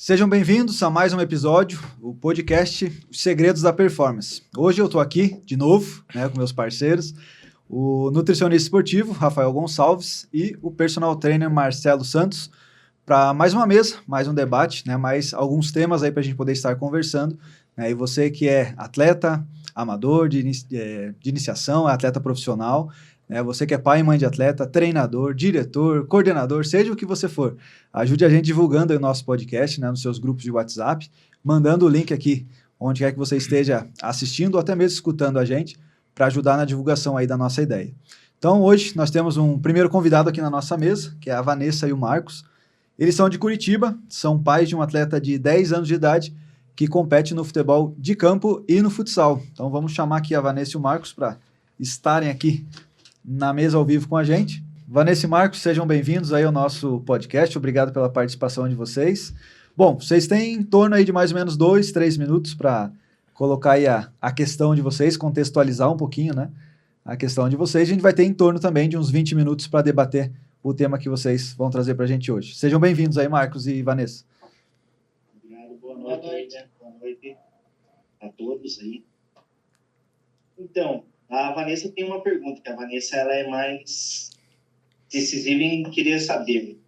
Sejam bem-vindos a mais um episódio, o podcast Os Segredos da Performance. Hoje eu estou aqui, de novo, com meus parceiros, o nutricionista esportivo, Rafael Gonçalves, e o personal trainer, Marcelo Santos, para mais uma mesa, mais um debate, mais alguns temas aí para a gente poder estar conversando. E você que é atleta, amador, de iniciação, atleta profissional, você que é pai e mãe de atleta, treinador, diretor, coordenador, seja o que você for, ajude a gente divulgando aí o nosso podcast, nos seus grupos de WhatsApp, mandando o link aqui, onde quer que você esteja assistindo ou até mesmo escutando a gente, para ajudar na divulgação aí da nossa ideia. Então, hoje nós temos um primeiro convidado aqui na nossa mesa, que é a Vanessa e o Marcos. Eles são de Curitiba, são pais de um atleta de 10 anos de idade que compete no futebol de campo e no futsal. Então, vamos chamar aqui a Vanessa e o Marcos para estarem aqui na mesa ao vivo com a gente. Vanessa e Marcos, sejam bem-vindos aí ao nosso podcast. Obrigado pela participação de vocês. Bom, vocês têm em torno aí de mais ou menos 2, 3 minutos para colocar aí a questão de vocês, contextualizar um pouquinho, a questão de vocês. A gente vai ter em torno também de uns 20 minutos para debater o tema que vocês vão trazer para a gente hoje. Sejam bem-vindos aí, Marcos e Vanessa. Obrigado, boa noite. Boa noite a todos aí. Então, a Vanessa tem uma pergunta, que a Vanessa ela é mais decisiva em querer saber.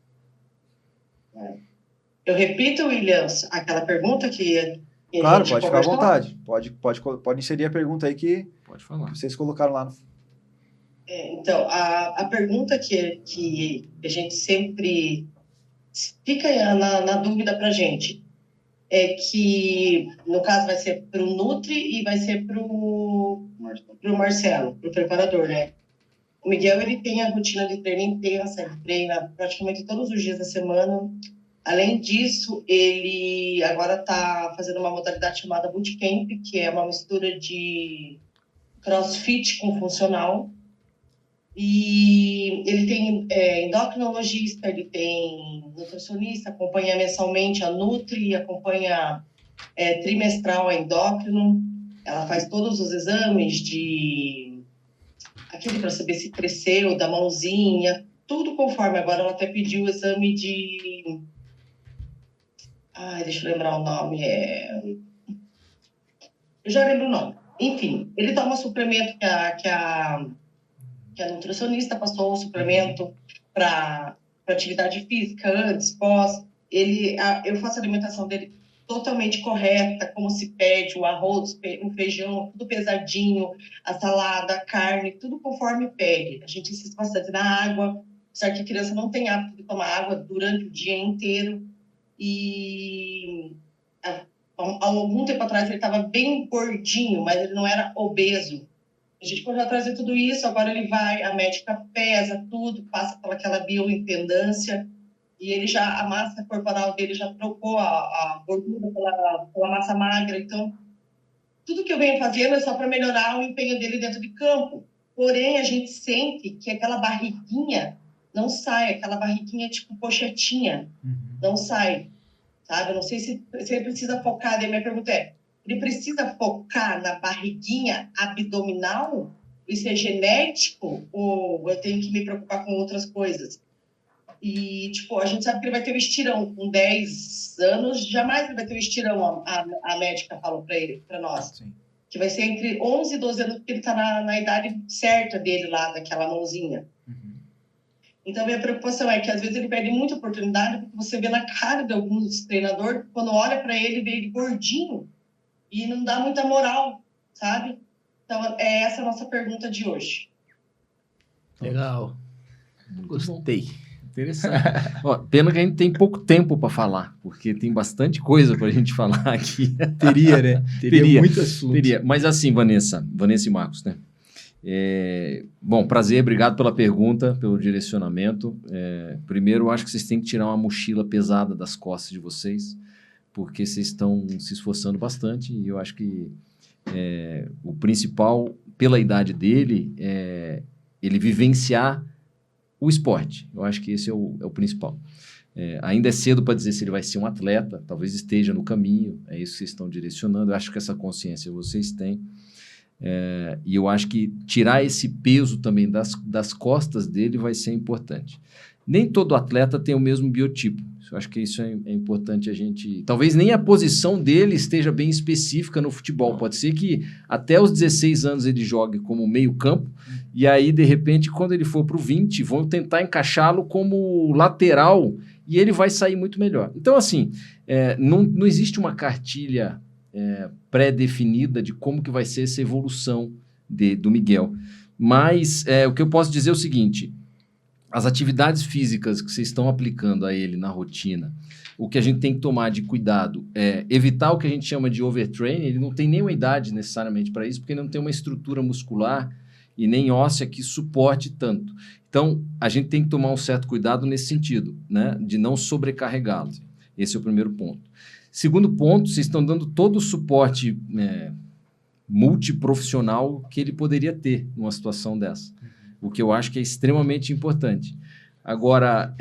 Eu repito, Williams, aquela pergunta que claro, pode ficar à vontade. Pode inserir a pergunta aí que pode falar. Vocês colocaram lá no... Então, a pergunta que a gente sempre fica na dúvida para a gente é que, no caso, vai ser para o Nutri e vai ser para o Marcelo, para o preparador, O Miguel, ele tem a rotina de treino intensa, ele treina praticamente todos os dias da semana. Além disso, ele agora está fazendo uma modalidade chamada Bootcamp, que é uma mistura de crossfit com funcional. E ele tem endocrinologista, ele tem nutricionista, acompanha mensalmente a Nutri, acompanha trimestral a endócrino. Ela faz todos os exames aquele para saber se cresceu, da mãozinha, tudo conforme. Agora ela até pediu o exame de... deixa eu lembrar o nome. Eu já lembro o nome. Enfim, ele toma suplemento que a nutricionista passou, o suplemento para atividade física, antes, pós. Eu faço a alimentação dele totalmente correta, como se pede, o arroz, o feijão, tudo pesadinho, a salada, a carne, tudo conforme pede. A gente insiste bastante na água, certo que a criança não tem hábito de tomar água durante o dia inteiro. E há algum tempo atrás ele estava bem gordinho, mas ele não era obeso. A gente pode trazer tudo isso, agora ele vai, a médica pesa tudo, passa pelaquela bioimpedância, e a massa corporal dele já trocou a gordura pela massa magra. Então, tudo que eu venho fazendo é só para melhorar o empenho dele dentro de campo. Porém, a gente sente que aquela barriguinha não sai, aquela barriguinha tipo pochetinha, não sai, sabe? Eu não sei se ele precisa focar, daí minha pergunta é, ele precisa focar na barriguinha abdominal? Isso é genético? Ou eu tenho que me preocupar com outras coisas? E, a gente sabe que ele vai ter o estirão. Com 10 anos, jamais ele vai ter o estirão, a médica falou para nós. Sim. Que vai ser entre 11 e 12 anos, porque ele está na idade certa dele lá, daquela mãozinha. Então, minha preocupação é que, às vezes, ele perde muita oportunidade, porque você vê na cara de alguns treinadores, quando olha para ele, vê ele gordinho, e não dá muita moral, sabe? Então, essa a nossa pergunta de hoje. Legal. Gostei. Interessante. Pena que a gente tem pouco tempo para falar, porque tem bastante coisa para a gente falar aqui. Teria muito assunto. Teria. Mas assim, Vanessa e Marcos, Bom, prazer, obrigado pela pergunta, pelo direcionamento. Primeiro, eu acho que vocês têm que tirar uma mochila pesada das costas de vocês, porque vocês estão se esforçando bastante, e eu acho que o principal, pela idade dele, é ele vivenciar o esporte. Eu acho que esse é o principal. Ainda é cedo para dizer se ele vai ser um atleta, talvez esteja no caminho, é isso que vocês estão direcionando. Eu acho que essa consciência vocês têm. E eu acho que tirar esse peso também das costas dele vai ser importante. Nem todo atleta tem o mesmo biotipo. Eu acho que isso é importante a gente... Talvez nem a posição dele esteja bem específica no futebol. Pode ser que até os 16 anos ele jogue como meio campo, e aí, de repente, quando ele for para o 20, vão tentar encaixá-lo como lateral, e ele vai sair muito melhor. Então, assim, não existe uma cartilha pré-definida de como que vai ser essa evolução do Miguel. Mas o que eu posso dizer é o seguinte: as atividades físicas que vocês estão aplicando a ele na rotina, o que a gente tem que tomar de cuidado é evitar o que a gente chama de overtraining. Ele não tem nenhuma idade necessariamente para isso, porque ele não tem uma estrutura muscular e nem óssea que suporte tanto. Então, a gente tem que tomar um certo cuidado nesse sentido, né? De não sobrecarregá-lo. Esse é o primeiro ponto. Segundo ponto, vocês estão dando todo o suporte multiprofissional que ele poderia ter numa situação dessa. O que eu acho que é extremamente importante. Agora,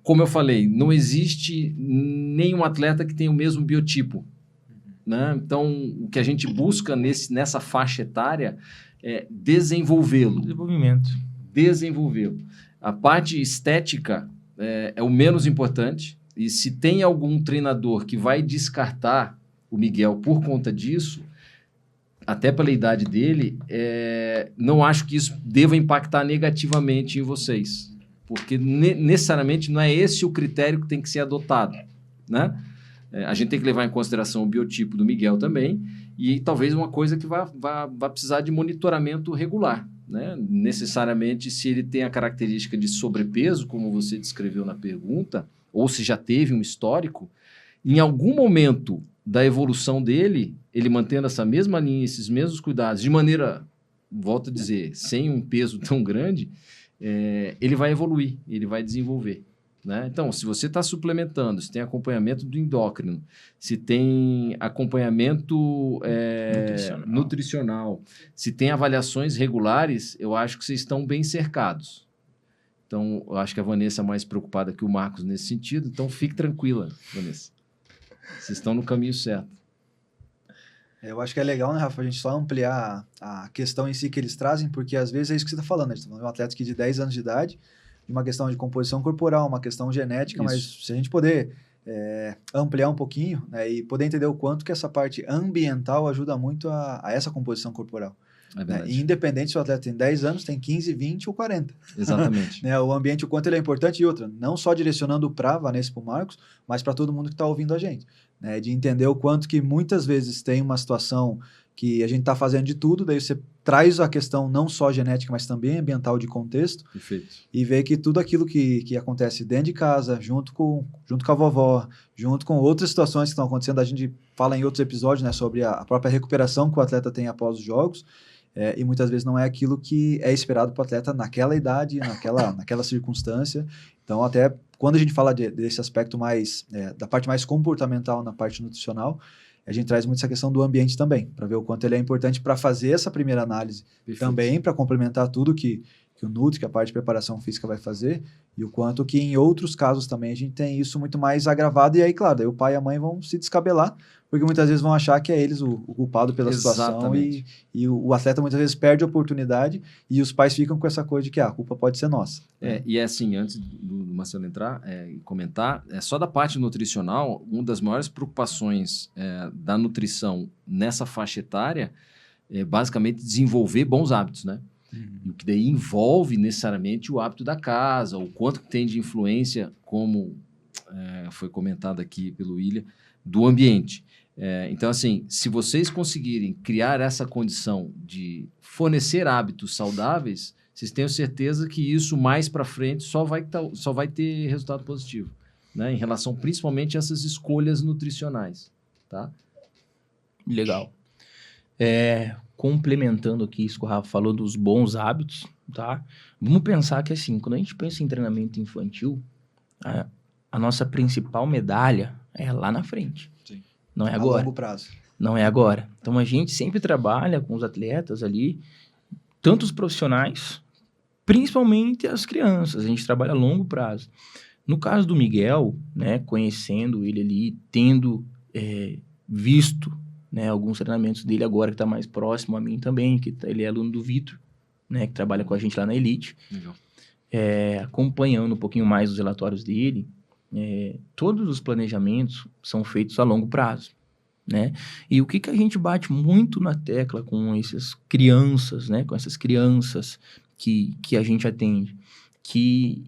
como eu falei, não existe nenhum atleta que tenha o mesmo biotipo, né? Então, o que a gente busca nessa faixa etária é desenvolvê-lo. Desenvolvê-lo. A parte estética é o menos importante, e se tem algum treinador que vai descartar o Miguel por conta disso, até pela idade dele, não acho que isso deva impactar negativamente em vocês, porque necessariamente não é esse o critério que tem que ser adotado, né? A gente tem que levar em consideração o biotipo do Miguel também, e talvez uma coisa que vai precisar de monitoramento regular, né? Necessariamente, se ele tem a característica de sobrepeso, como você descreveu na pergunta, ou se já teve um histórico, em algum momento da evolução dele, ele mantendo essa mesma linha, esses mesmos cuidados, de maneira, volto a dizer, sem um peso tão grande, ele vai evoluir, ele vai desenvolver, né? Então, se você está suplementando, se tem acompanhamento do endócrino, se tem acompanhamento nutricional, se tem avaliações regulares, eu acho que vocês estão bem cercados. Então, eu acho que a Vanessa é mais preocupada que o Marcos nesse sentido, então fique tranquila, Vanessa. Vocês estão no caminho certo. Eu acho que é legal, né, Rafa, a gente só ampliar a questão em si que eles trazem, porque às vezes é isso que você está falando, né? A gente está falando de um atleta que de 10 anos de idade, uma questão de composição corporal, uma questão genética, isso. Mas se a gente poder ampliar um pouquinho, né, e poder entender o quanto que essa parte ambiental ajuda muito a essa composição corporal. Né? Independente se o atleta tem 10 anos, tem 15, 20 ou 40. Exatamente. Né? O ambiente, o quanto ele é importante, e outra, não só direcionando para a Vanessa e para o Marcos, mas para todo mundo que está ouvindo a gente. Né? De entender o quanto que muitas vezes tem uma situação que a gente está fazendo de tudo, daí você traz a questão não só genética, mas também ambiental de contexto. Perfeito. E vê que tudo aquilo que acontece dentro de casa, junto com a vovó, junto com outras situações que estão acontecendo, a gente fala em outros episódios, né, sobre a própria recuperação que o atleta tem após os jogos, e muitas vezes não é aquilo que é esperado para o atleta naquela idade, naquela circunstância. Então, até quando a gente fala desse aspecto mais, da parte mais comportamental na parte nutricional, a gente traz muito essa questão do ambiente também, para ver o quanto ele é importante para fazer essa primeira análise. Perfeito. Também, para complementar tudo que o Nutri, que a parte de preparação física vai fazer, e o quanto que em outros casos também a gente tem isso muito mais agravado, e aí, claro, daí o pai e a mãe vão se descabelar, porque muitas vezes vão achar que é eles o culpado pela situação, e o atleta muitas vezes perde a oportunidade, e os pais ficam com essa coisa de que a culpa pode ser nossa. E assim, antes do Marcelo entrar e comentar, só da parte nutricional, uma das maiores preocupações da nutrição nessa faixa etária é basicamente desenvolver bons hábitos, né? E o que daí envolve necessariamente o hábito da casa, o quanto tem de influência, como foi comentado aqui pelo William, do ambiente. Então, assim, se vocês conseguirem criar essa condição de fornecer hábitos saudáveis, vocês tenham certeza que isso mais para frente só vai ter resultado positivo, né? Em relação principalmente a essas escolhas nutricionais, tá? Legal. Complementando aqui isso que o Rafa falou dos bons hábitos, tá? Vamos pensar que, assim, quando a gente pensa em treinamento infantil, a nossa principal medalha é lá na frente. Sim. Não é agora. A longo prazo. Não é agora. Então, a gente sempre trabalha com os atletas ali, tanto os profissionais, principalmente as crianças. A gente trabalha a longo prazo. No caso do Miguel, né, conhecendo ele ali, tendo visto, né, alguns treinamentos dele agora, que está mais próximo a mim também, que ele é aluno do Vitor, né, que trabalha com a gente lá na Elite. Acompanhando um pouquinho mais os relatórios dele, todos os planejamentos são feitos a longo prazo, né? E o que a gente bate muito na tecla com essas crianças, né? Com essas crianças que a gente atende, que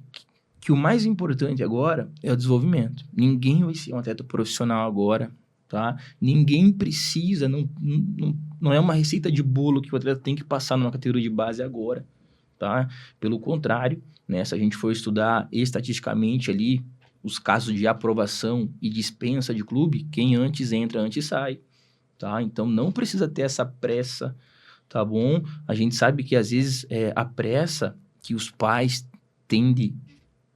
o mais importante agora é o desenvolvimento. Ninguém vai ser um atleta profissional agora, tá? Ninguém precisa, não é uma receita de bolo que o atleta tem que passar numa categoria de base agora, tá? Pelo contrário, né? Se a gente for estudar estatisticamente ali os casos de aprovação e dispensa de clube, quem antes entra, antes sai, tá? Então, não precisa ter essa pressa, tá bom? A gente sabe que, às vezes, a pressa que os pais tendem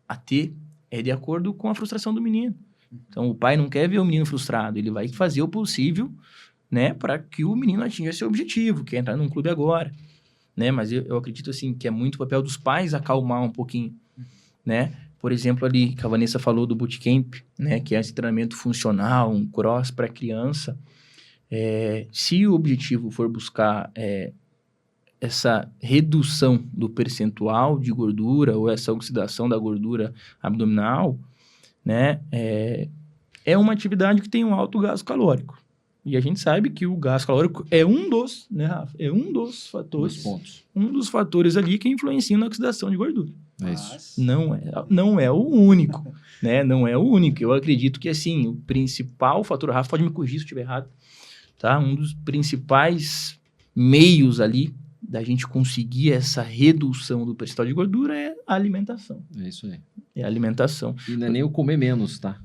a ter é de acordo com a frustração do menino. Então, o pai não quer ver o menino frustrado, ele vai fazer o possível, né, para que o menino atinja seu objetivo, que é entrar num clube agora, né? Mas eu acredito, assim, que é muito o papel dos pais acalmar um pouquinho, né? Por exemplo, ali, que a Vanessa falou do bootcamp, né, que é esse treinamento funcional, um cross para criança. Se o objetivo for buscar essa redução do percentual de gordura ou essa oxidação da gordura abdominal, né, é uma atividade que tem um alto gasto calórico. E a gente sabe que o gasto calórico é um dos, né, Rafa? É um dos fatores, Dos pontos. um dos fatores ali que influenciam na oxidação de gordura. É isso. Não é o único, né? Não é o único. Eu acredito que, assim, o principal fator, Rafa pode me corrigir se eu estiver errado, tá? Um dos principais meios ali da gente conseguir essa redução do percentual de gordura é a alimentação. É isso aí. É a alimentação. E não é nem o comer menos, tá?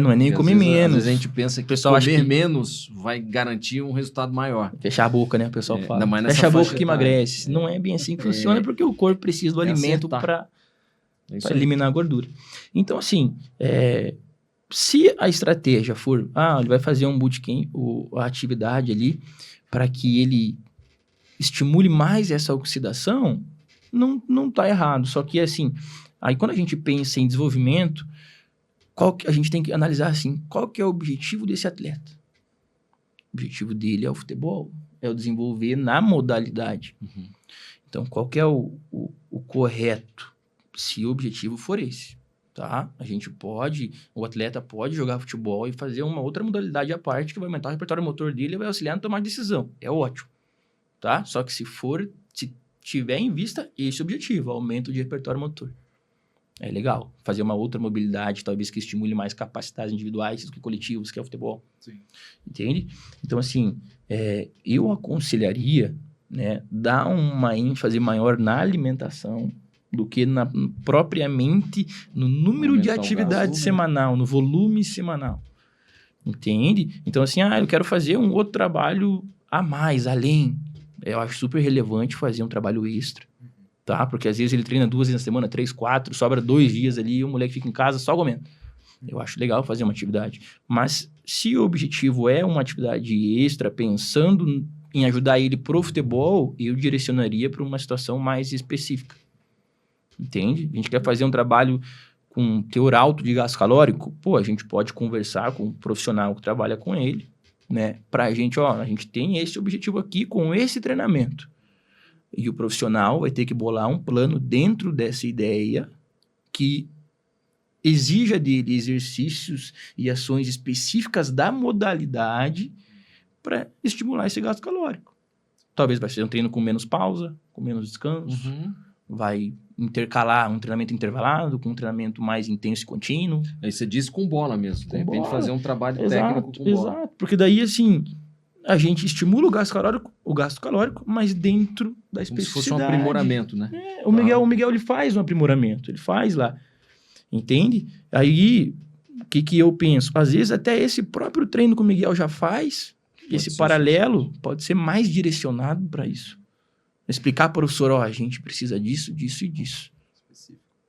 Não é nem Porque comer às menos. vezes a gente pensa que pessoal acha comer que- menos vai garantir um resultado maior. Fechar a boca, né? O pessoal fala. ainda mais nessa Fecha a boca faixa que etária. emagrece. Não é bem assim que funciona, porque o corpo precisa do É alimento acertar. para É isso aí. eliminar a gordura. Então, assim, se a estratégia for, ele vai fazer um bootcamp, a atividade ali, para que ele estimule mais essa oxidação, não tá errado. Só que, assim, aí quando a gente pensa em desenvolvimento, a gente tem que analisar, assim, qual que é o objetivo desse atleta? O objetivo dele é o futebol, é o desenvolver na modalidade. Uhum. Então, qual que é o correto, se o objetivo for esse, tá? O atleta pode jogar futebol e fazer uma outra modalidade à parte que vai aumentar o repertório motor dele e vai auxiliar na tomada de decisão. É ótimo, tá? Só que se tiver em vista esse objetivo, aumento de repertório motor. É legal. Fazer uma outra mobilidade, talvez que estimule mais capacidades individuais do que coletivas, que é o futebol. Sim. Entende? Então, assim, eu aconselharia, né, dar uma ênfase maior na alimentação do que propriamente no número de Aumentar o atividade gasto, né? semanal, no volume semanal. Entende? Então, assim, eu quero fazer um outro trabalho a mais, além. Eu acho super relevante fazer um trabalho extra, tá? Porque às vezes ele treina 2 vezes na semana, 3, 4, sobra 2 dias ali e o moleque fica em casa só comendo. Eu acho legal fazer uma atividade. Mas se o objetivo é uma atividade extra, pensando em ajudar ele pro futebol, eu direcionaria para uma situação mais específica. Entende? A gente quer fazer um trabalho com teor alto de gasto calórico, a gente pode conversar com um profissional que trabalha com ele, né? Pra gente, a gente tem esse objetivo aqui com esse treinamento. E o profissional vai ter que bolar um plano dentro dessa ideia que exija dele exercícios e ações específicas da modalidade para estimular esse gasto calórico. Talvez vai ser um treino com menos pausa, com menos descanso, Uhum. vai intercalar um treinamento intervalado com um treinamento mais intenso e contínuo. Aí você diz com bola mesmo. De Com repente bola. fazer um trabalho técnico com bola. Exato, porque daí, assim, a gente estimula o gasto calórico, mas dentro da Como se especificidade. fosse um aprimoramento, né? O Miguel ele faz um aprimoramento, ele faz lá, entende? Aí, o que eu penso? Às vezes até esse próprio treino que o Miguel já faz, esse ser paralelo pode ser mais direcionado para isso. Explicar para o professor, a gente precisa disso, disso e disso.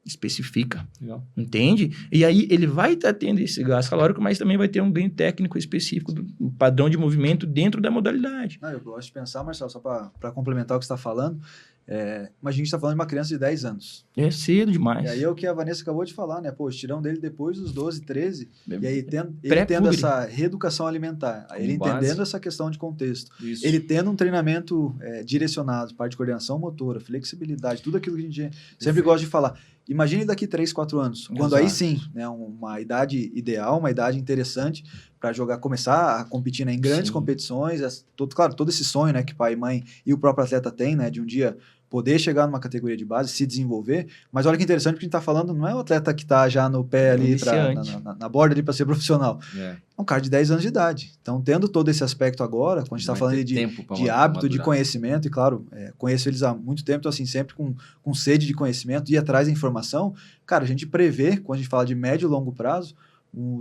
Especifica, Legal. entende? E aí ele vai estar tendo esse gasto calórico, mas também vai ter um ganho técnico específico do padrão de movimento dentro da modalidade. Eu gosto de pensar, Marcelo, só para complementar o que você está falando, imagina que a gente está falando de uma criança de 10 anos. É cedo demais. E aí é o que a Vanessa acabou de falar, né? O estirão dele depois dos 12, 13, e aí ele tendo Pré-púbere. essa reeducação alimentar, aí ele Como base. entendendo essa questão de contexto, Isso. ele tendo um treinamento direcionado, parte de coordenação motora, flexibilidade, tudo aquilo que a gente sempre gosta de falar. Imagine daqui 3, 4 anos, quando aí Exato. sim, né, uma idade ideal, uma idade interessante para começar a competir, né, em grandes Sim. competições, claro, todo esse sonho, né, que pai e mãe e o próprio atleta tem, né, de um dia poder chegar numa categoria de base, se desenvolver, mas olha que interessante, porque a gente está falando, não é o atleta que está já no pé ali, Iniciante. na borda ali para ser profissional, É. é um cara de 10 anos de idade. Então, tendo todo esse aspecto agora, quando a gente está Vai falando ter de tempo pra hábito, de madurar. conhecimento, e claro, conheço eles há muito tempo, então assim, sempre com sede de conhecimento, ir atrás da informação, cara, a gente prevê, quando a gente fala de médio e longo prazo,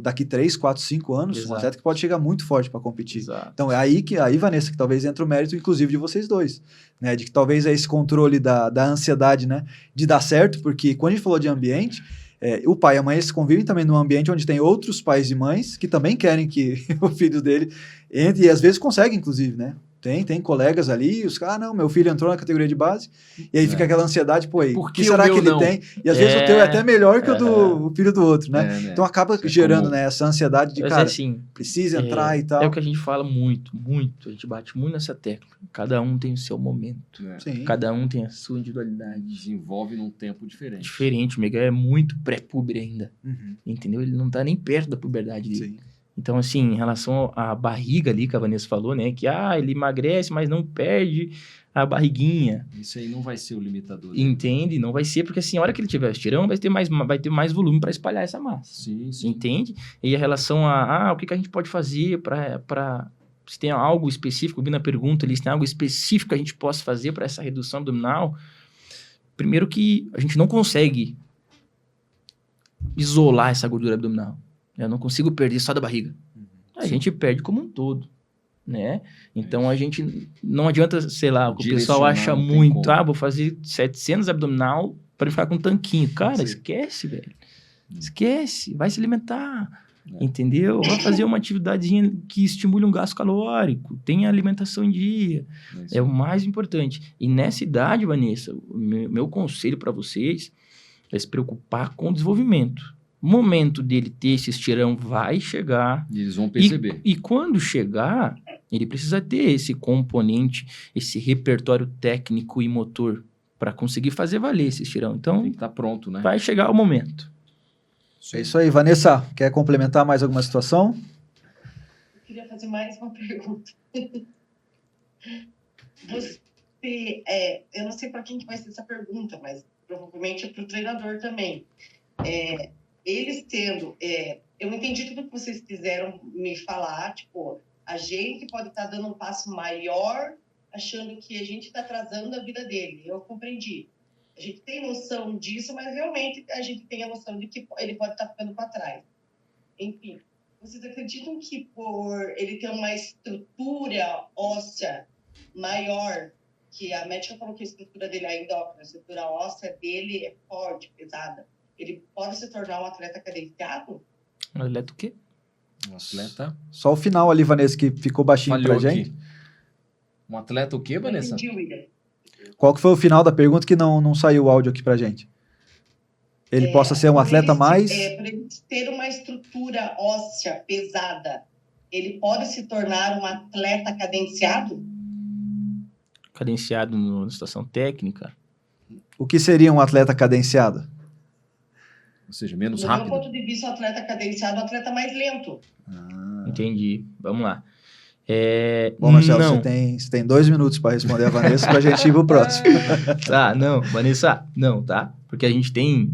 daqui 3, 4, 5 anos, um Exato. atleta que pode chegar muito forte para competir. Exato. Então, é aí, Vanessa, que talvez entre o mérito, inclusive, de vocês dois, né? De que talvez é esse controle da ansiedade, né? De dar certo, porque quando a gente falou de ambiente, o pai e a mãe, eles convivem também num ambiente onde tem outros pais e mães que também querem que o filho dele entre, e às vezes consegue, inclusive, né? Tem colegas ali, os caras, não, meu filho entrou na categoria de base, e aí fica aquela ansiedade, pô, aí, Por que que será o que meu ele não? tem? E às vezes o teu é até melhor que o filho do outro, né? É, né? Então acaba Isso é gerando, comum. né, essa ansiedade de, Mas cara, assim, precisa entrar e tal. é o que a gente fala muito, muito. A gente bate muito nessa tecla. Cada um tem o seu momento. É. Sim. Cada um tem a sua individualidade. Desenvolve num tempo diferente. Diferente. O Miguel é muito pré-puber ainda. Uhum. Entendeu? Ele não tá nem perto da puberdade dele. Sim. Então, assim, em relação à barriga ali que a Vanessa falou, né? Que, ele emagrece, mas não perde a barriguinha. Isso aí não vai ser o limitador. né? Entende? Não vai ser, porque assim, a hora que ele tiver o estirão, vai ter mais volume para espalhar essa massa. Sim, sim. Entende? E a relação o que a gente pode fazer para se tem algo específico, vi na pergunta ali, se tem algo específico que a gente possa fazer para essa redução abdominal. Primeiro que a gente não consegue isolar essa gordura abdominal. Eu não consigo perder só da barriga. A gente perde como um todo, né? Então a gente não adianta, sei lá, o que o pessoal Direcionar, acha não tem muito, como. vou fazer 700 abdominal para ficar com um tanquinho. Cara, Sim. esquece, velho. Esquece, vai se alimentar. É. Entendeu? Vai fazer uma atividadezinha que estimule um gasto calórico, tenha alimentação em dia. É o mais importante. E nessa idade, Vanessa, o meu conselho para vocês é se preocupar com o desenvolvimento. O momento dele ter esse estirão vai chegar. E eles vão perceber. E quando chegar, ele precisa ter esse componente, esse repertório técnico e motor para conseguir fazer valer esse estirão. Então, Tem que estar pronto, né? vai chegar o momento. É isso aí. Vanessa, quer complementar mais alguma situação? Eu queria fazer mais uma pergunta. Eu não sei para quem que vai ser essa pergunta, mas provavelmente é para o treinador também. Eles tendo... eu entendi tudo que vocês quiseram me falar, tipo, a gente pode estar dando um passo maior achando que a gente está atrasando a vida dele. Eu compreendi. A gente tem noção disso, mas realmente a gente tem a noção de que ele pode estar ficando para trás. Enfim, vocês acreditam que por ele ter uma estrutura óssea maior, que a médica falou que a estrutura dele ainda, a estrutura óssea dele é forte, pesada, ele pode se tornar um atleta cadenciado? Um atleta o quê? Um atleta Só o final ali, Vanessa, que ficou baixinho falhou pra aqui. gente. Um atleta o quê, Vanessa? Entendi, William. Qual que foi o final da pergunta que não saiu o áudio aqui pra gente? Ele possa ser um atleta mais... Por ele ter uma estrutura óssea pesada, ele pode se tornar um atleta cadenciado? Cadenciado na situação técnica. O que seria um atleta cadenciado? Ou seja, menos Do meu rápido. ponto de vista, o atleta cadenciado é o atleta mais lento. Entendi. Vamos lá. Bom, Marcelo, não. você tem 2 minutos para responder a Vanessa pra gente ir pro próximo. Tá, não, Vanessa, não, tá? Porque a gente tem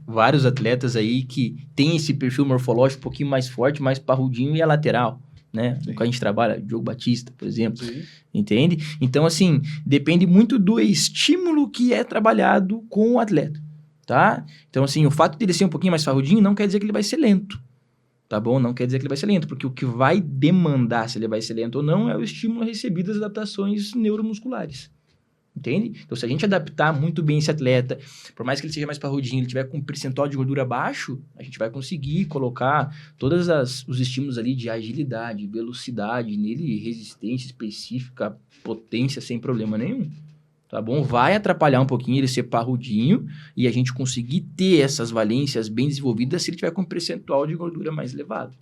vários atletas aí que tem esse perfil morfológico um pouquinho mais forte, mais parrudinho e é lateral, né? Sim. O que a gente trabalha, Diogo Batista, por exemplo, Sim. entende? Então, assim, depende muito do estímulo que é trabalhado com o atleta, tá? Então, assim, o fato dele ser um pouquinho mais parrudinho não quer dizer que ele vai ser lento. Tá bom? Não quer dizer que ele vai ser lento, porque o que vai demandar se ele vai ser lento ou não é o estímulo recebido das adaptações neuromusculares. Entende? Então, se a gente adaptar muito bem esse atleta, por mais que ele seja mais parrudinho, ele tiver com um percentual de gordura baixo, a gente vai conseguir colocar todos os estímulos ali de agilidade, velocidade nele, resistência específica, potência, sem problema nenhum. Tá bom? Vai atrapalhar um pouquinho ele ser parrudinho e a gente conseguir ter essas valências bem desenvolvidas se ele tiver com um percentual de gordura mais elevado.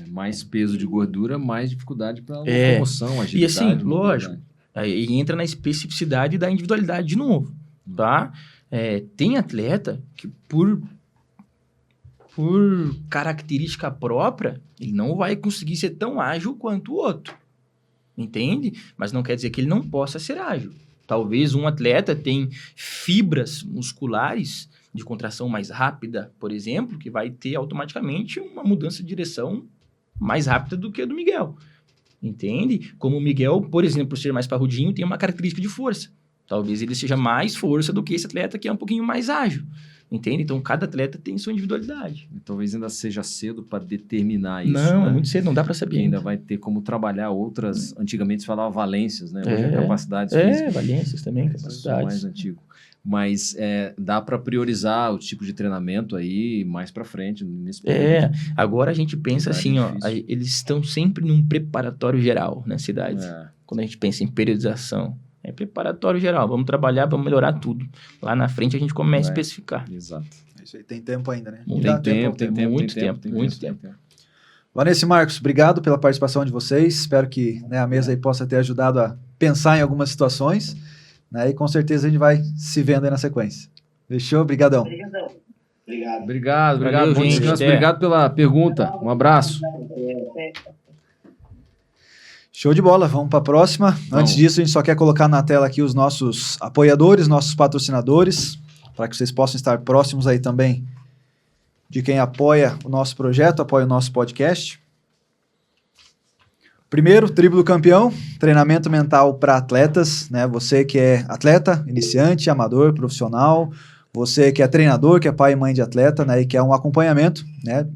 Mais peso de gordura, mais dificuldade para locomoção, agilidade. E assim, mobilidade. lógico, aí entra na especificidade da individualidade de novo, tá? Tem atleta que por característica própria, ele não vai conseguir ser tão ágil quanto o outro. Entende? Mas não quer dizer que ele não possa ser ágil. Talvez um atleta tenha fibras musculares de contração mais rápida, por exemplo, que vai ter automaticamente uma mudança de direção mais rápida do que a do Miguel. Entende? Como o Miguel, por exemplo, por ser mais parrudinho, tem uma característica de força. Talvez ele seja mais força do que esse atleta que é um pouquinho mais ágil. Entende? Então, cada atleta tem sua individualidade. Talvez ainda seja cedo para determinar isso. Não, né? é muito cedo, não dá para saber. Porque ainda vai ter como trabalhar outras. Antigamente se falava valências, né? Hoje é capacidades físicas. Valências também, Isso é capacidades. mais antigo. Mas dá para priorizar o tipo de treinamento aí mais para frente, nesse período. Agora a gente pensa assim, ó, difícil. eles estão sempre num preparatório geral na cidade. Quando a gente pensa em periodização, é preparatório geral, vamos trabalhar, vamos melhorar tudo. Lá na frente a gente começa a especificar. Exato. Isso aí, tem tempo ainda, né? Muito Dá Tem muito tempo. tempo. Vanessa e Marcos, obrigado pela participação de vocês. Espero que, né, a mesa aí possa ter ajudado a pensar em algumas situações, né? E com certeza a gente vai se vendo aí na sequência. Fechou? Obrigadão. Obrigado. Obrigado. Valeu, Bom gente, descanso. até. Obrigado pela pergunta. Um abraço. Show de bola, vamos para a próxima. Antes disso, a gente só quer colocar na tela aqui os nossos apoiadores, nossos patrocinadores, para que vocês possam estar próximos aí também de quem apoia o nosso projeto, apoia o nosso podcast. Primeiro, Tribo do Campeão, treinamento mental para atletas, né? Você que é atleta, iniciante, amador, profissional, você que é treinador, que é pai e mãe de atleta, né? E que é um acompanhamento, né?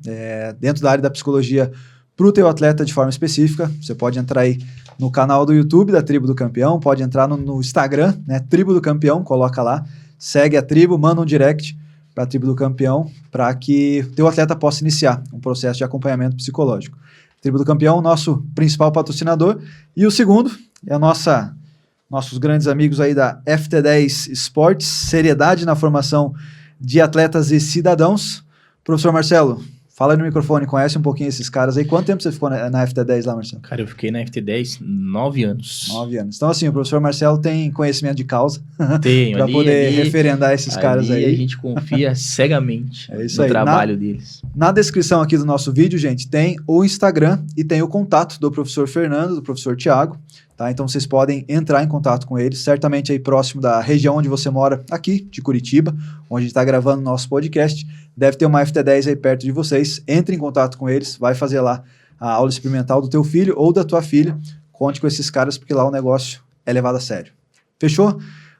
Dentro da área da psicologia para o teu atleta de forma específica. Você pode entrar aí no canal do YouTube da Tribo do Campeão, pode entrar no Instagram, né? Tribo do Campeão, coloca lá, segue a tribo, manda um direct para a Tribo do Campeão, para que o teu atleta possa iniciar um processo de acompanhamento psicológico. Tribo do Campeão, nosso principal patrocinador. E o segundo é nossos grandes amigos aí da FT10 Esportes, seriedade na formação de atletas e cidadãos. Professor Marcelo, fala aí no microfone, conhece um pouquinho esses caras aí. Quanto tempo você ficou na FT10 lá, Marcelo? Cara, eu fiquei na FT10 9 anos. 9 anos. Então, assim, o professor Marcelo tem conhecimento de causa Tenho. para poder referendar esses caras aí. A gente confia cegamente isso no aí. trabalho deles. Na descrição aqui do nosso vídeo, gente, tem o Instagram e tem o contato do professor Fernando, do professor Tiago, tá? Então vocês podem entrar em contato com eles, certamente aí próximo da região onde você mora, aqui de Curitiba, onde a gente está gravando o nosso podcast. Deve ter uma FT10 aí perto de vocês. Entre em contato com eles, vai fazer lá a aula experimental do teu filho ou da tua filha. Conte com esses caras, porque lá o negócio é levado a sério. Fechou?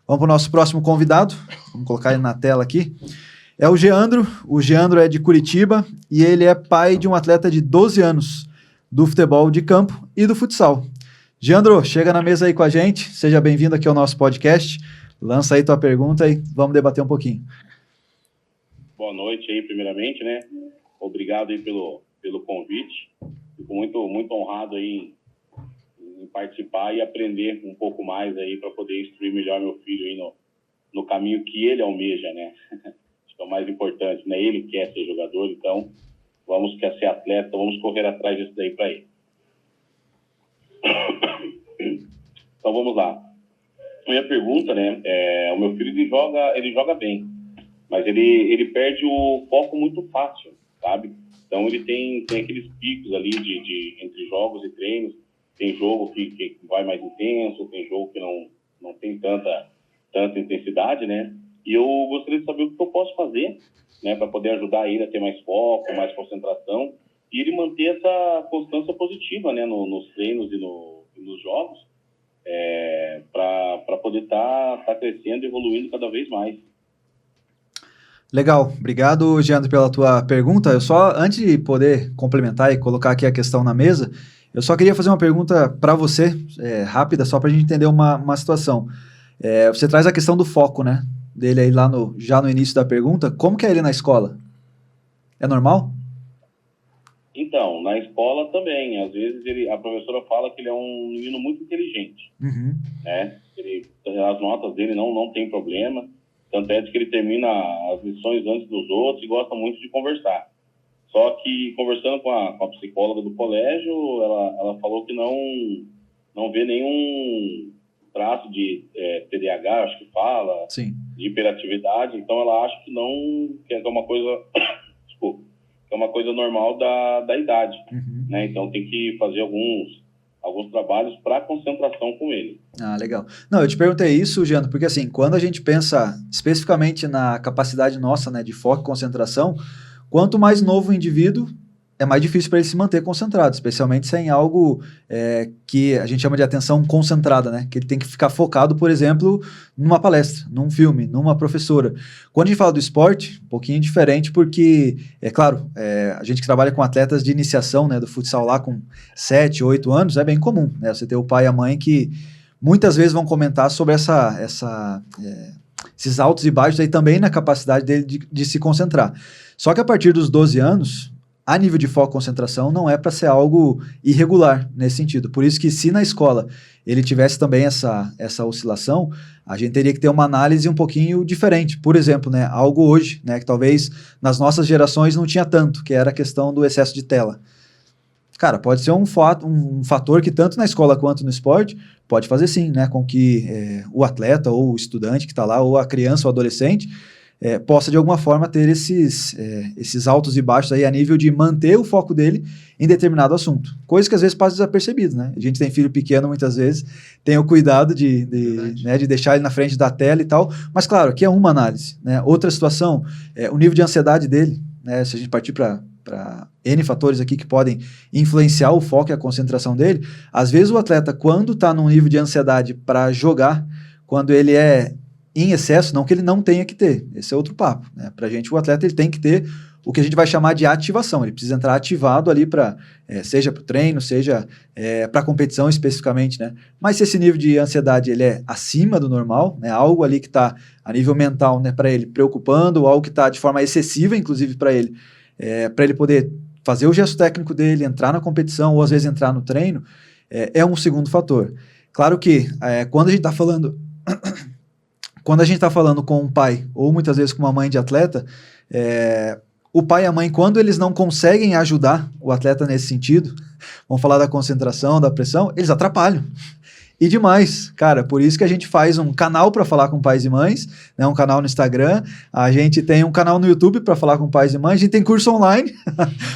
Vamos para o nosso próximo convidado. Vamos colocar ele na tela aqui. É o Geandro. O Geandro é de Curitiba e ele é pai de um atleta de 12 anos do futebol de campo e do futsal. Geandro, chega na mesa aí com a gente. Seja bem-vindo aqui ao nosso podcast. Lança aí tua pergunta e vamos debater um pouquinho. Boa noite aí, primeiramente, né? Obrigado aí pelo convite. Fico muito honrado aí em participar e aprender um pouco mais aí para poder instruir melhor meu filho aí no caminho que ele almeja, né? Acho que é o mais importante, né? Ele quer ser jogador, então quer ser atleta, vamos correr atrás disso daí para ele. Então vamos lá. A minha pergunta, né? O meu filho ele joga bem, mas ele perde o foco muito fácil, sabe? Então ele tem aqueles picos ali entre jogos e treinos. Tem jogo que vai mais intenso, tem jogo que não tem tanta intensidade, né? E eu gostaria de saber o que eu posso fazer, né, para poder ajudar ele a ter mais foco, mais concentração e ele manter essa constância positiva, né, nos treinos e nos jogos, para poder estar crescendo e evoluindo cada vez mais. Legal, obrigado, Geandro, pela tua pergunta. Eu só, antes de poder complementar e colocar aqui a questão na mesa, eu só queria fazer uma pergunta para você, rápida, só para a gente entender uma situação. Você traz a questão do foco, né, dele aí lá já no início da pergunta. Como que é ele na escola? É normal? Então, na escola também, às vezes a professora fala que ele é um menino muito inteligente, né? As notas dele não tem problema, tanto é que ele termina as lições antes dos outros e gosta muito de conversar. Só que, conversando com a psicóloga do colégio, ela falou que não vê nenhum traço de TDAH, acho que fala. Sim. de hiperatividade, então ela acha que não, que é uma coisa, desculpa, que é uma coisa normal da idade, né? Então tem que fazer alguns trabalhos para concentração com ele. Ah, legal. Não, eu te perguntei isso, Giano, porque assim, quando a gente pensa especificamente na capacidade nossa, né, de foco e concentração, quanto mais novo o indivíduo, é mais difícil para ele se manter concentrado, especialmente se é em algo que a gente chama de atenção concentrada, né? Que ele tem que ficar focado, por exemplo, numa palestra, num filme, numa professora. Quando a gente fala do esporte, um pouquinho diferente, porque, é claro, a gente que trabalha com atletas de iniciação, né, do futsal lá com 7, 8 anos, é bem comum, né? Você ter o pai e a mãe que muitas vezes vão comentar sobre esses altos e baixos aí também na capacidade dele de se concentrar. Só que a partir dos 12 anos, a nível de foco e concentração não é para ser algo irregular nesse sentido. Por isso que se na escola ele tivesse também essa oscilação, a gente teria que ter uma análise um pouquinho diferente. Por exemplo, né, algo hoje, né, que talvez nas nossas gerações não tinha tanto, que era a questão do excesso de tela. Cara, pode ser um fator que tanto na escola quanto no esporte pode fazer sim, né, com que o atleta ou o estudante que está lá, ou a criança ou adolescente, possa de alguma forma ter esses altos e baixos aí a nível de manter o foco dele em determinado assunto. Coisa que às vezes passa desapercebido, né? A gente tem filho pequeno muitas vezes, tem o cuidado de deixar ele na frente da tela e tal, mas claro, aqui é uma análise, né? Outra situação, o nível de ansiedade dele, né? Se a gente partir para N fatores aqui que podem influenciar o foco e a concentração dele, às vezes o atleta, quando está num nível de ansiedade para jogar, quando ele é em excesso, não que ele não tenha que ter, esse é outro papo, né? Pra gente o atleta ele tem que ter o que a gente vai chamar de ativação, ele precisa entrar ativado ali para, seja para o treino, seja para a competição especificamente, né? Mas se esse nível de ansiedade ele é acima do normal, né? Algo ali que está a nível mental, né, para ele preocupando, ou algo que está de forma excessiva, inclusive para ele poder fazer o gesto técnico dele, entrar na competição, ou às vezes entrar no treino, é um segundo fator. Claro que quando a gente está falando quando a gente está falando com um pai, ou muitas vezes com uma mãe de atleta, o pai e a mãe, quando eles não conseguem ajudar o atleta nesse sentido, vamos falar da concentração, da pressão, eles atrapalham. E demais, cara, por isso que a gente faz um canal para falar com pais e mães, né, um canal no Instagram, a gente tem um canal no YouTube para falar com pais e mães, a gente tem curso online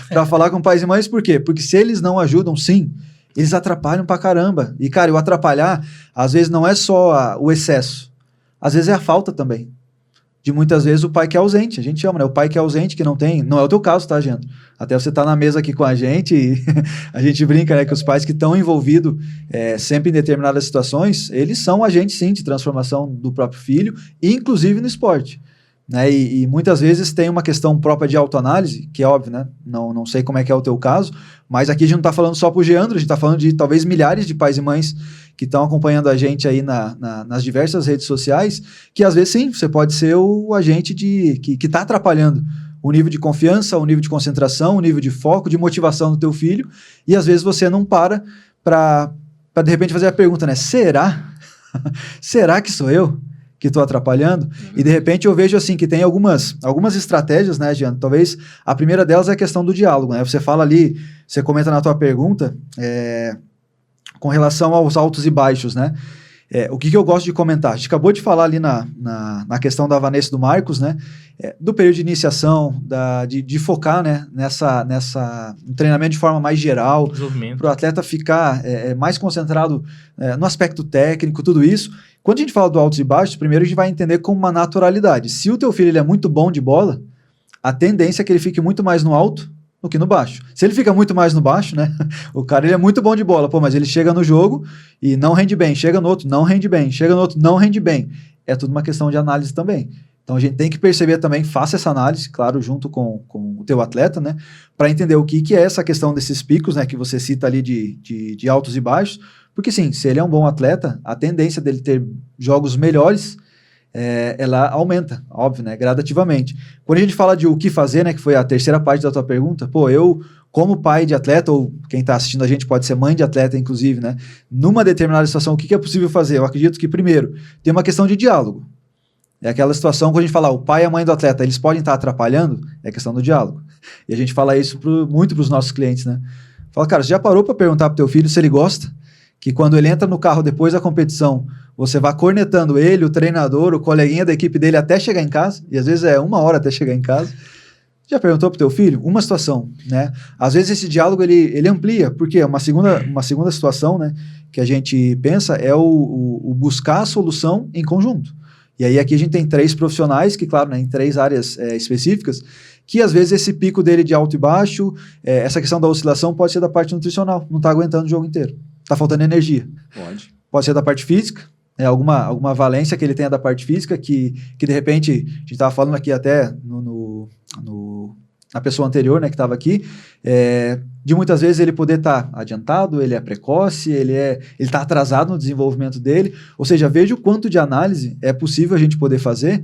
para falar com pais e mães, por quê? Porque se eles não ajudam, sim, eles atrapalham pra caramba. E, cara, o atrapalhar, às vezes não é só o excesso, às vezes é a falta também. De muitas vezes o pai que é ausente, a gente chama, né? O pai que é ausente, que não tem, não é o teu caso, tá, gente? Até você tá na mesa aqui com a gente e a gente brinca, né, que os pais que estão envolvidos sempre em determinadas situações, eles são agentes, sim, de transformação do próprio filho, inclusive no esporte. Né? E muitas vezes tem uma questão própria de autoanálise, que é óbvio, né? Não sei como é que é o teu caso, mas aqui a gente não está falando só pro Geandro, a gente está falando de talvez milhares de pais e mães que estão acompanhando a gente aí nas diversas redes sociais, que às vezes sim, você pode ser o agente que está atrapalhando o nível de confiança, o nível de concentração, o nível de foco, de motivação do teu filho, e às vezes você não para de repente fazer a pergunta, né? Será que sou eu que estou atrapalhando? E de repente eu vejo assim que tem algumas estratégias, né, Jean? Talvez a primeira delas é a questão do diálogo, né? Você fala ali, você comenta na tua pergunta com relação aos altos e baixos, né? O que eu gosto de comentar? A gente acabou de falar ali na questão da Vanessa e do Marcos, né? Do período de iniciação, de focar, né, no treinamento de forma mais geral, para o atleta ficar mais concentrado no aspecto técnico, tudo isso. Quando a gente fala do altos e baixos, primeiro a gente vai entender como uma naturalidade. Se o teu filho ele é muito bom de bola, a tendência é que ele fique muito mais no alto do que no baixo. Se ele fica muito mais no baixo, né? O cara ele é muito bom de bola, mas ele chega no jogo e não rende bem, chega no outro, não rende bem, chega no outro, não rende bem. É tudo uma questão de análise também. Então a gente tem que perceber também, faça essa análise, claro, junto com o teu atleta, né? Para entender o que é essa questão desses picos, né? Que você cita ali de altos e baixos. Porque sim, se ele é um bom atleta, a tendência dele ter jogos melhores, ela aumenta, óbvio, né, gradativamente. Quando a gente fala de o que fazer, né, que foi a terceira parte da tua pergunta, eu, como pai de atleta, ou quem está assistindo a gente pode ser mãe de atleta, inclusive, né, numa determinada situação, o que é possível fazer? Eu acredito que, primeiro, tem uma questão de diálogo. É aquela situação quando a gente fala, o pai e a mãe do atleta, eles podem estar atrapalhando, é questão do diálogo. E a gente fala isso muito para os nossos clientes, né. Fala, cara, você já parou para perguntar para o teu filho se ele gosta? Que quando ele entra no carro depois da competição, você vai cornetando ele, o treinador, o coleguinha da equipe dele até chegar em casa, e às vezes é 1 hora até chegar em casa. Já perguntou pro teu filho? Uma situação, né? Às vezes esse diálogo ele amplia, porque uma segunda situação, né, que a gente pensa é o buscar a solução em conjunto. E aí aqui a gente tem 3 profissionais, que claro, né, em 3 áreas específicas, que às vezes esse pico dele de alto e baixo, essa questão da oscilação pode ser da parte nutricional, não tá aguentando o jogo inteiro, tá faltando energia. Pode ser da parte física, alguma valência que ele tenha da parte física, que de repente, a gente estava falando aqui até na pessoa anterior, né, que estava aqui, de muitas vezes ele poder estar adiantado, ele é precoce, ele está atrasado no desenvolvimento dele, ou seja, veja o quanto de análise é possível a gente poder fazer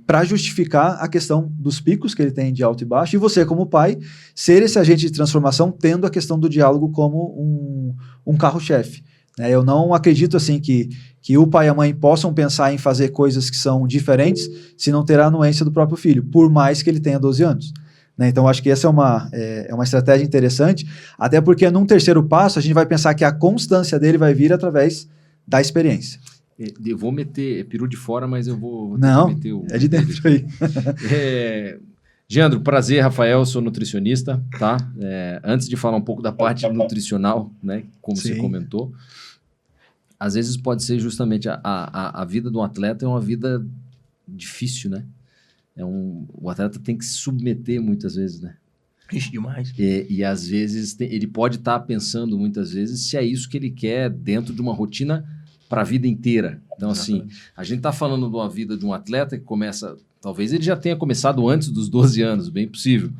para justificar a questão dos picos que ele tem de alto e baixo, e você como pai, ser esse agente de transformação, tendo a questão do diálogo como um carro-chefe. Eu não acredito assim que o pai e a mãe possam pensar em fazer coisas que são diferentes se não ter a anuência do próprio filho, por mais que ele tenha 12 anos. Então, acho que essa é uma estratégia interessante, até porque num terceiro passo a gente vai pensar que a constância dele vai vir através da experiência. Eu vou meter peru de fora, mas eu vou não, meter é de dentro aí. Geandro, prazer, Rafael, sou nutricionista, tá? Antes de falar um pouco da parte nutricional, né, como Sim. você comentou, às vezes pode ser justamente a vida de um atleta é uma vida difícil, né? O atleta tem que se submeter muitas vezes, né? Ixi, demais. E às vezes ele pode estar pensando muitas vezes se é isso que ele quer dentro de uma rotina para a vida inteira. Então, assim, a gente está falando de uma vida de um atleta que começa... Talvez ele já tenha começado antes dos 12 anos, bem possível.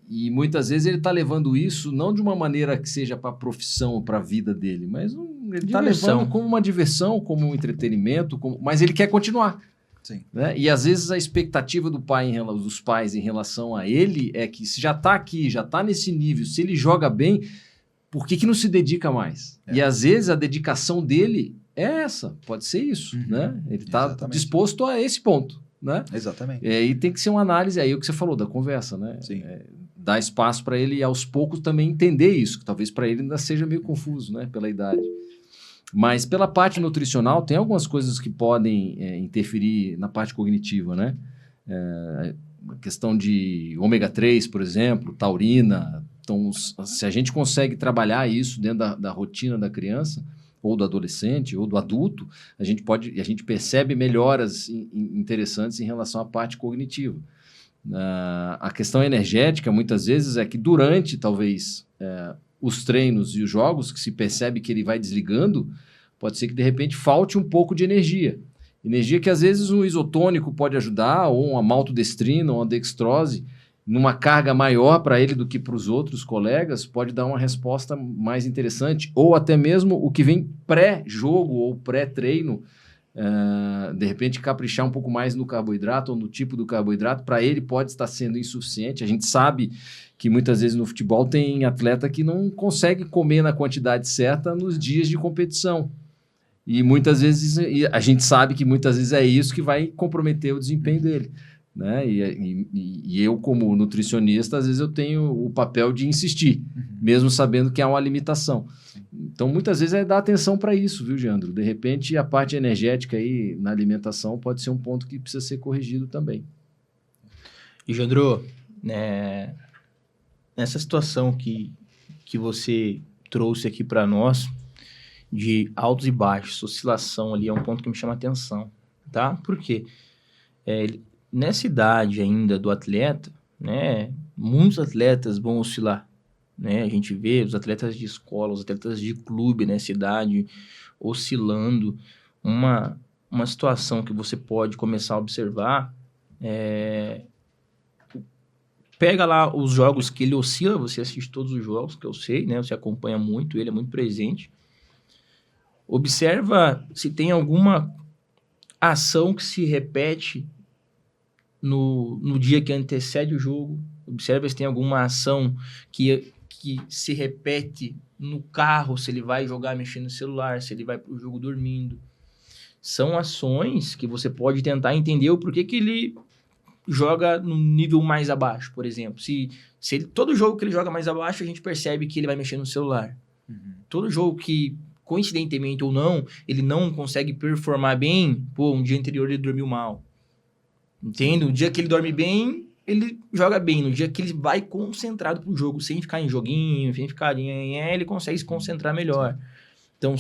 E muitas vezes ele está levando isso não de uma maneira que seja para a profissão, para a vida dele, mas ele está levando como uma diversão, como um entretenimento, mas ele quer continuar. Sim. Né? E às vezes a expectativa dos pais em relação a ele é que se já está aqui, já está nesse nível, se ele joga bem, por que não se dedica mais? E às vezes a dedicação dele é essa, pode ser isso. Né? Ele está disposto a esse ponto. Né? Exatamente. E tem que ser uma análise, aí o que você falou da conversa, né? Sim. Dar espaço para ele aos poucos também entender isso, que talvez para ele ainda seja meio confuso, né? Pela idade. Mas pela parte nutricional, tem algumas coisas que podem interferir na parte cognitiva, né? A questão de ômega 3, por exemplo, taurina. Então, se a gente consegue trabalhar isso dentro da rotina da criança, ou do adolescente, ou do adulto, a gente percebe melhoras interessantes em relação à parte cognitiva. A questão energética, muitas vezes, é que durante, talvez, os treinos e os jogos, que se percebe que ele vai desligando, pode ser que, de repente, falte um pouco de energia. Energia que, às vezes, um isotônico pode ajudar, ou uma maltodestrina, ou uma dextrose, numa carga maior para ele do que para os outros colegas, pode dar uma resposta mais interessante, ou até mesmo o que vem pré-jogo ou pré-treino, de repente caprichar um pouco mais no carboidrato ou no tipo do carboidrato, para ele pode estar sendo insuficiente. A gente sabe que muitas vezes no futebol tem atleta que não consegue comer na quantidade certa nos dias de competição. E muitas vezes, a gente sabe que muitas vezes é isso que vai comprometer o desempenho dele. Né? E eu, como nutricionista, às vezes eu tenho o papel de insistir, mesmo sabendo que há uma limitação. Então, muitas vezes dar atenção para isso, viu, Geandro? De repente, a parte energética aí na alimentação pode ser um ponto que precisa ser corrigido também. E, Geandro, nessa situação que você trouxe aqui para nós, de altos e baixos, oscilação ali, é um ponto que me chama a atenção, tá? Por quê? Nessa idade ainda do atleta, né, muitos atletas vão oscilar, né? A gente vê os atletas de escola, os atletas de clube nessa idade oscilando. Uma situação que você pode começar a observar pega lá os jogos que ele oscila, você assiste todos os jogos, que eu sei, né? Você acompanha muito, ele é muito presente. Observa se tem alguma ação que se repete no dia que antecede o jogo. Observa se tem alguma ação que se repete no carro, se ele vai jogar mexendo no celular, se ele vai para o jogo dormindo. São ações que você pode tentar entender o porquê que ele joga no nível mais abaixo, por exemplo. Se todo jogo que ele joga mais abaixo, a gente percebe que ele vai mexer no celular. Todo jogo que coincidentemente ou não, ele não consegue performar bem, um dia anterior ele dormiu mal. Entende? O dia que ele dorme bem, ele joga bem. No dia que ele vai concentrado pro jogo, sem ficar em joguinho, sem ficar ele consegue se concentrar melhor. Então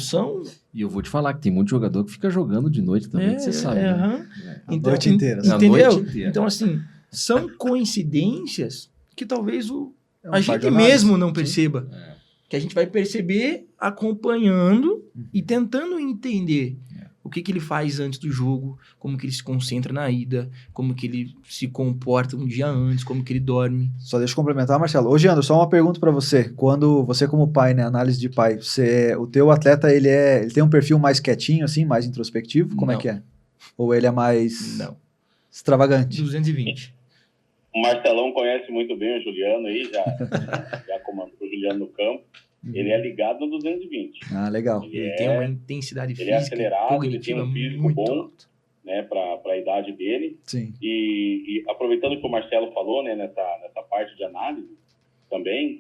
E eu vou te falar que tem muito jogador que fica jogando de noite também, que você sabe. Né? A noite inteira. Entendeu? A noite inteira. Então, assim, são coincidências que talvez a par gente de análise. mesmo não perceba. Que a gente vai perceber acompanhando e tentando entender o que ele faz antes do jogo, como que ele se concentra na ida, como que ele se comporta um dia antes, como que ele dorme. Só deixa eu complementar, Marcelo. Ô, Giandro, só uma pergunta para você. Quando você como pai, né, análise de pai, o teu atleta, ele tem um perfil mais quietinho, assim, mais introspectivo? Como é Não. que é? Ou ele é mais Não. extravagante? 220. O Marcelão conhece muito bem o Juliano aí, já comandou o Juliano no campo. Ele é ligado no 220. Ah, legal. Ele tem uma intensidade ele é física, acelerado, ele tem cognitiva um físico muito bom, alta. né, para a idade dele. Sim. E aproveitando que o Marcelo falou, né, nessa parte de análise também,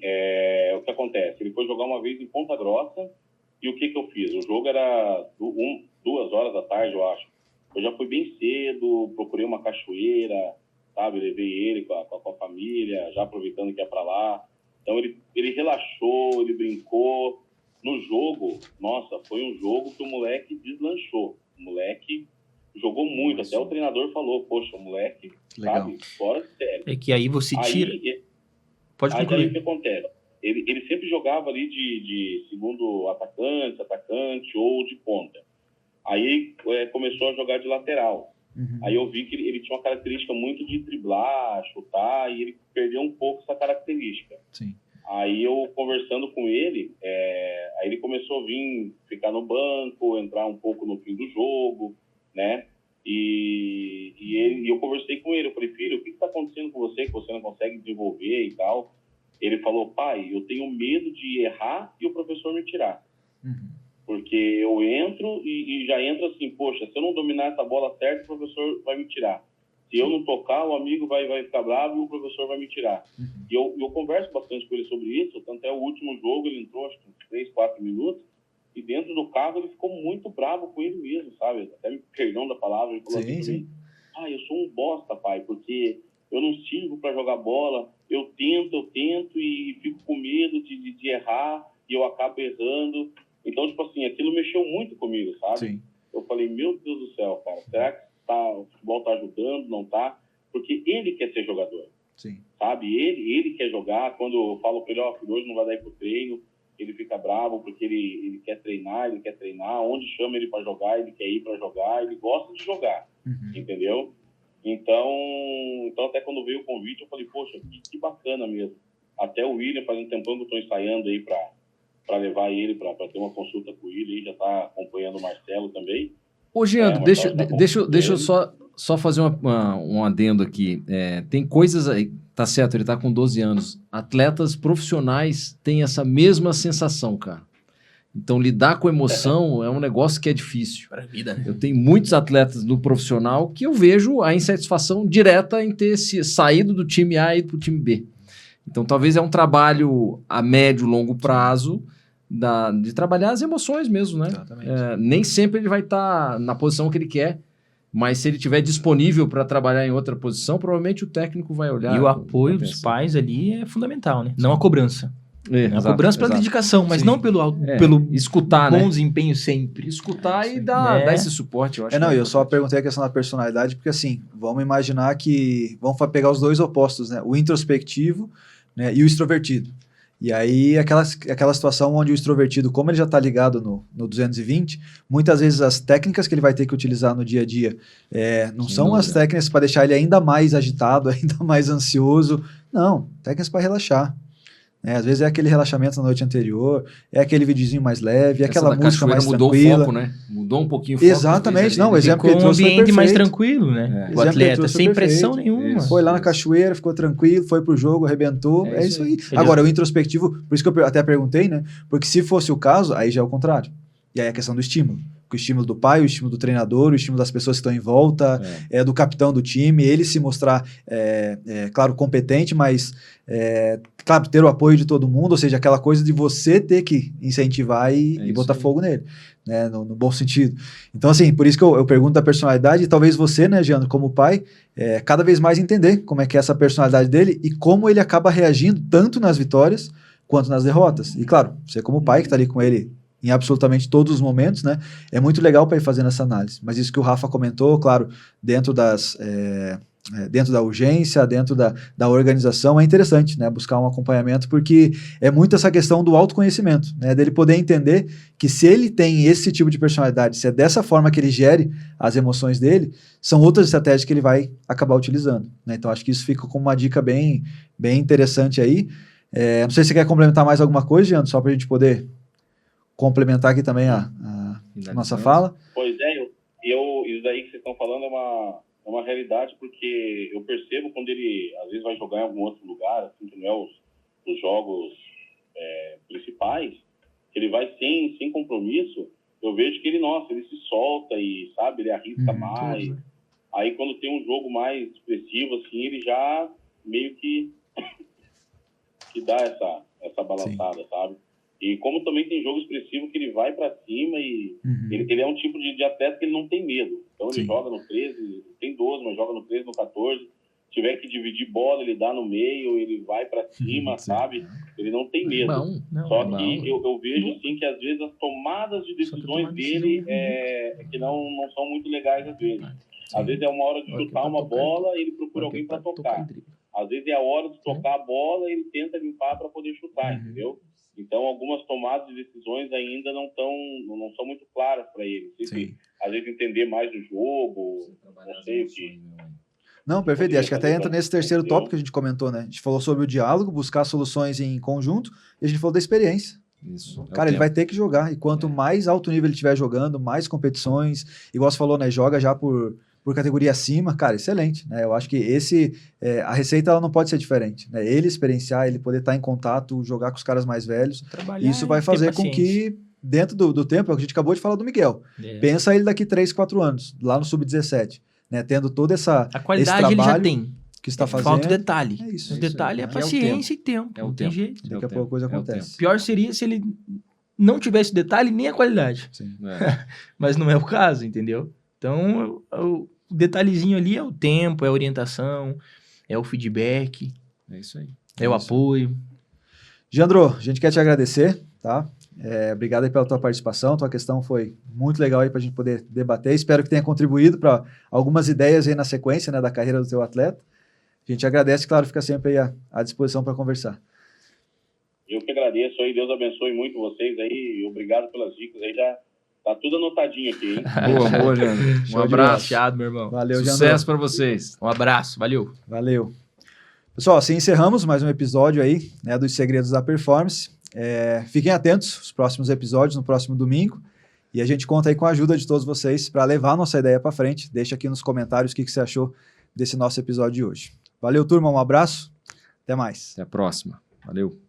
o que acontece? Ele foi jogar uma vez em Ponta Grossa e o que eu fiz? O jogo era 2 horas da tarde, eu acho. Eu já fui bem cedo, procurei uma cachoeira, sabe? Levei ele com a família, já aproveitando que é para lá. Então ele relaxou, ele brincou. No jogo, nossa, foi um jogo que o moleque deslanchou. O moleque jogou muito, até o treinador falou, poxa, o moleque, Legal. sabe, fora de série. É que aí você tira... Pode Aí o concluir. que acontece? Ele sempre jogava ali de segundo atacante ou de ponta. Aí começou a jogar de lateral. Uhum. Aí eu vi que ele tinha uma característica muito de driblar, chutar, e ele perdeu um pouco essa característica. Sim. Aí eu conversando com ele, aí ele começou a ficar no banco, entrar um pouco no fim do jogo, né? E eu conversei com ele, eu falei, filho, o que está acontecendo com você, que você não consegue desenvolver e tal? Ele falou, pai, eu tenho medo de errar e o professor me tirar. Uhum. Porque eu entro e já entro assim, poxa, se eu não dominar essa bola certa, o professor vai me tirar. Se eu não tocar, o amigo vai ficar bravo e o professor vai me tirar. Uhum. E eu converso bastante com ele sobre isso, tanto é o último jogo, ele entrou acho que uns 3, 4 minutos, e dentro do carro ele ficou muito bravo com ele mesmo, sabe? Até me perdão da palavra, ele falou Sim, assim, sim. eu sou um bosta, pai, porque eu não sirvo para jogar bola, eu tento e fico com medo de errar, e eu acabo errando. Então, tipo assim, aquilo mexeu muito comigo, sabe? Sim. Eu falei, meu Deus do céu, cara, será que o futebol tá ajudando, não tá? Porque ele quer ser jogador, Sim. sabe? Ele quer jogar. Quando eu falo pra ele, filho, hoje não vai dar ir pro treino, ele fica bravo porque ele quer treinar, onde chama ele para jogar, ele quer ir para jogar, ele gosta de jogar, Uhum. entendeu? Então até quando veio o convite, eu falei, poxa, que bacana mesmo. Até o William, faz um tempão que eu tô ensaiando aí para levar ele, para ter uma consulta com ele, ele já tá acompanhando o Marcelo também. Ô, Giandro, Marcelo deixa eu só fazer um adendo aqui. Tem coisas aí, tá certo, ele tá com 12 anos. Atletas profissionais têm essa mesma sensação, cara. Então, lidar com emoção é um negócio que é difícil. Para a vida, né? Eu tenho muitos atletas no profissional que eu vejo a insatisfação direta em ter saído do time A e ido pro time B. Então, talvez é um trabalho a médio, longo prazo de trabalhar as emoções mesmo, né? Exatamente. Nem sempre ele vai estar na posição que ele quer, mas se ele estiver disponível para trabalhar em outra posição, provavelmente o técnico vai olhar. E o apoio vai dos pensar. pais ali é fundamental, né? Não a cobrança. A cobrança pela exato. dedicação, mas Sim. não pelo Escutar, bom né? desempenho sempre. Escutar e sim. dar Né? esse suporte, eu acho. Não, que é eu só importante. perguntei a questão da personalidade, porque assim, vamos imaginar que vamos pegar os dois opostos, né? O introspectivo, né, e o extrovertido. E aí, aquela situação onde o extrovertido, como ele já está ligado no 220, muitas vezes as técnicas que ele vai ter que utilizar no dia a dia não Sem são as dúvida. técnicas para deixar ele ainda mais agitado, ainda mais ansioso. Não, técnicas para relaxar. Às vezes é aquele relaxamento na noite anterior, é aquele videozinho mais leve, é Essa aquela da música cachoeira mais mudou tranquila. o foco, né? Mudou um pouquinho o foco. Exatamente, talvez, não, ali. o exemplo que Ficou ele um trouxe foi ambiente mais perfeito. tranquilo, né? É. O Exemplo que ele atleta, trouxe sem foi pressão perfeito. nenhuma. Isso. Foi lá na cachoeira, ficou tranquilo, foi pro jogo, arrebentou. É É isso isso aí. Ele- Agora, o introspectivo, por isso que eu até perguntei, né? Porque se fosse o caso, aí já é o contrário. E aí é a questão do estímulo. Porque o estímulo do pai, o estímulo do treinador, o estímulo das pessoas que estão em volta, do capitão do time, ele se mostrar, claro, competente, mas, claro, ter o apoio de todo mundo, ou seja, aquela coisa de você ter que incentivar e botar fogo nele, né, no bom sentido. Então, assim, por isso que eu pergunto da personalidade, e talvez você, né, Jean, como pai, cada vez mais entender como é que é essa personalidade dele e como ele acaba reagindo tanto nas vitórias quanto nas derrotas. E, claro, você como pai que está ali com ele em absolutamente todos os momentos, né? É muito legal para ir fazendo essa análise. Mas isso que o Rafa comentou, claro, dentro da urgência, dentro da organização, é interessante, né? Buscar um acompanhamento, porque é muito essa questão do autoconhecimento, né? Dele poder entender que se ele tem esse tipo de personalidade, se é dessa forma que ele gere as emoções dele, são outras estratégias que ele vai acabar utilizando, né? Então, acho que isso fica como uma dica bem, bem interessante aí. Não sei se você quer complementar mais alguma coisa, Jean, só para a gente poder complementar aqui também a nossa fala. Pois é, isso daí que vocês estão falando é uma realidade, porque eu percebo quando ele, às vezes, vai jogar em algum outro lugar, assim, que não é os jogos principais, que ele vai sem compromisso, eu vejo que ele se solta e, sabe, ele arrisca mais. Tudo, né? Aí, quando tem um jogo mais expressivo, assim, ele já meio que dá essa balançada, sabe? E como também tem jogo expressivo que ele vai pra cima e ele é um tipo de atleta que ele não tem medo. Então ele joga no 13, tem 12, mas joga no 13, no 14. Se tiver que dividir bola, ele dá no meio, ele vai pra cima, sabe? Ele não tem medo. Só que eu vejo, assim, que às vezes as tomadas de decisões dele que não são muito legais às vezes. Às vezes é uma hora de chutar uma bola e ele procura alguém pra tocar. Às vezes é a hora de tocar a bola e ele tenta limpar para poder chutar, entendeu? Então, algumas tomadas de decisões ainda não são muito claras para ele. Às vezes entender mais o jogo, não sei o que. Não, perfeito. E acho que até entra nesse terceiro tópico que a gente comentou, né? A gente falou sobre o diálogo, buscar soluções em conjunto, e a gente falou da experiência. Isso. Cara, ele vai ter que jogar. E quanto mais alto nível ele estiver jogando, mais competições, igual você falou, né? Joga já por categoria acima, cara, excelente, né? Eu acho que a receita ela não pode ser diferente, né? Ele experienciar, ele poder estar em contato, jogar com os caras mais velhos, isso vai fazer com que, dentro do tempo, é o que a gente acabou de falar do Miguel, pensa ele daqui 3, 4 anos, lá no Sub-17, né? Tendo toda a qualidade ele já tem, que está fazendo. falta o detalhe. É isso. O detalhe é paciência e tempo, não tem jeito. Daqui a pouco a coisa acontece. Pior seria se ele não tivesse detalhe nem a qualidade. Sim. Mas não é o caso, entendeu? Então, o detalhezinho ali é o tempo, é a orientação, é o feedback. É isso aí. É o apoio. Jandro, a gente quer te agradecer, tá? Obrigado aí pela tua participação, tua questão foi muito legal aí pra gente poder debater, espero que tenha contribuído para algumas ideias aí na sequência, né, da carreira do teu atleta. A gente agradece, claro, fica sempre aí à disposição para conversar. Eu que agradeço aí, Deus abençoe muito vocês aí, obrigado pelas dicas aí, já tá tudo anotadinho aqui, hein? Boa, Jandro. Um abraço. Fechado, meu irmão. Valeu, Jandro. Sucesso para vocês. Um abraço, valeu. Valeu. Pessoal, assim encerramos mais um episódio aí, né, dos Segredos da Performance. Fiquem atentos aos próximos episódios, no próximo domingo, e a gente conta aí com a ajuda de todos vocês para levar a nossa ideia para frente. Deixa aqui nos comentários o que você achou desse nosso episódio de hoje. Valeu, turma, um abraço, até mais. Até a próxima. Valeu.